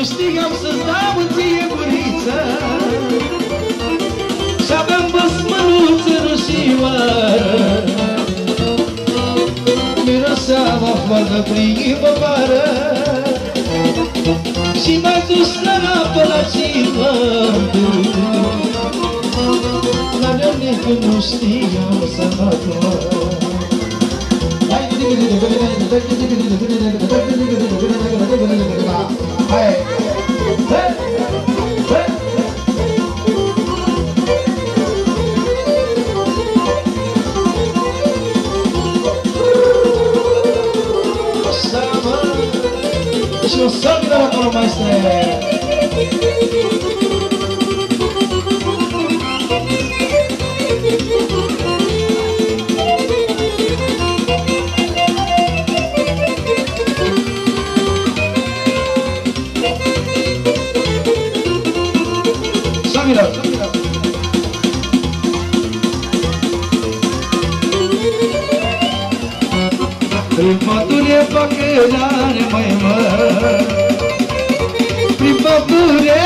câștigam să-ți dau în ție guriță și-aveam băsmăluță roșioară. Miroseam a floară primăvară și m-ai dus la apă la Cinădu, la nene când nu știam să mă doar. Și o să vină acolo, maestre! Prin pădure păcălare, măi, mă, prin pădure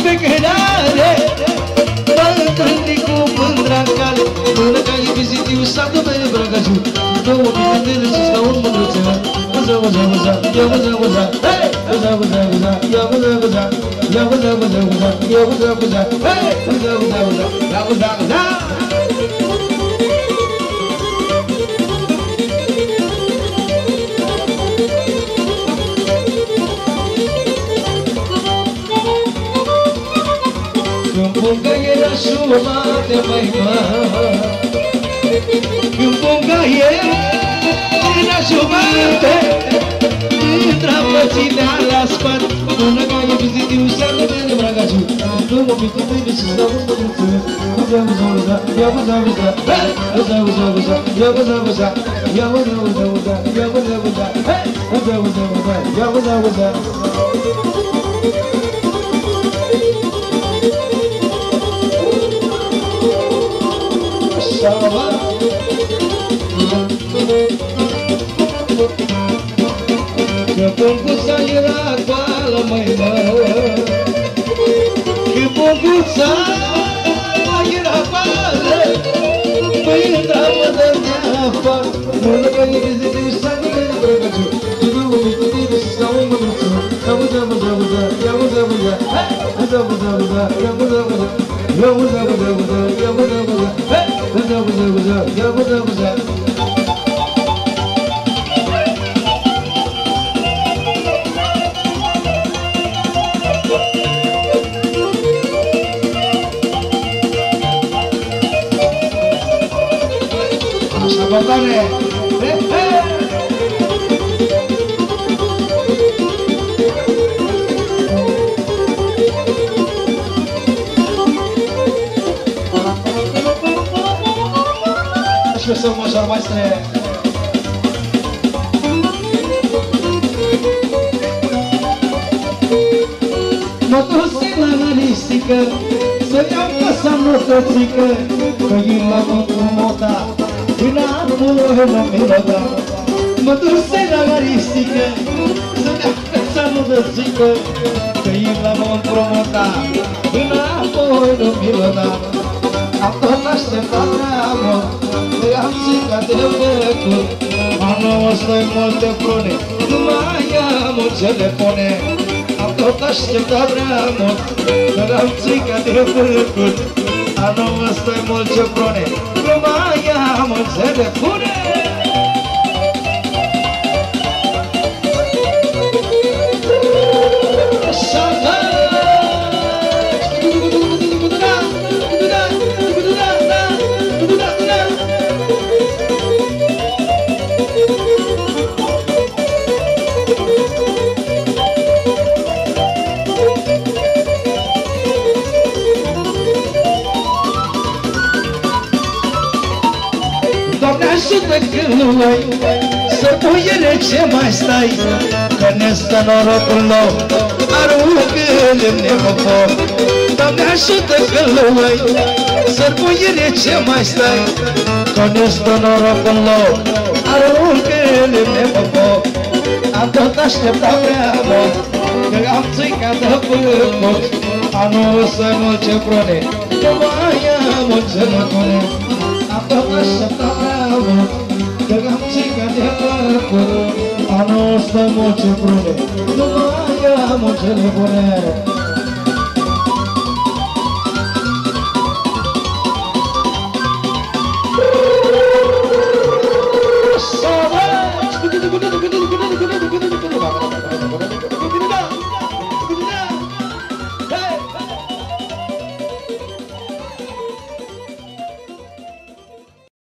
păcălare, mă întâlni cu mândra cale, până care vizitiu satul meu Brăgăciu. Două biletele și stau în mândruță, văza, văza, văza, ia văza, văza, hei! Văza, văza, văza, ia văza, văza, ia văza, văza, văza, ia văza, văza, hei! Văza, văza, văza, ia văza, văza. Câmpul era jumate, măi, mă, câmpul era jumate, intra plăținea la spate, până ca e vizitiu seară de Brăgăciu. Nu mă pică bine și stau în mândruță, văza, văza, văza, ia văza, văza, hei! Văza, văza, văza, ia văza, văza, ia văza, văza, văza, ia văza, văza, hei! Văza, văza, văza, ia văza, văza. Că punguța era goală, măi, mă, că punguța era goală, mândra mă dădea afară, până că e vizitiu satul de Brăgăciu. Nu mă mică tine și stau în mândruță, ia văza, văza, văza, ia văza, văza, hei! Văza, văza, văza, ia văza, văza, ia văza, văza, văza, ia văza, văza, hei! Văza, văza, văza, ia văza, văza. Așa, bătane! Hei, hei! Să mă așa, maestre! Mă dusi la naristică, să-mi iau casa notățică, că i la mă până anul nu mi-l da. Mă dusi la naristică, să-mi iau casa notățică, că i la mă până anul nu mi-l da. Am tot așteptat prea mult, am țigat de făcut. Anul ăsta-i multe prune, nu mai am ce le pune. Am tot așteptat prea mult, dar am țigat de făcut. Anul ăsta-i multe prune, nu mai am ce le pune. Ajută când nu ai să puiere ce mai stai, că ne stă norocul nou, aruncă-l în nepofor. Doamne ajută când nu ai să puiere ce mai stai, că ne stă norocul nou, aruncă-l în nepofor. Am tot așteptat prea mult, Că am țicat de pârpot Anul să mă ce prone Că mai am o ce mă prone Apă așa bravo Că am țicat de pârpot Anul să mă ce prone Că mai am o ce mă prone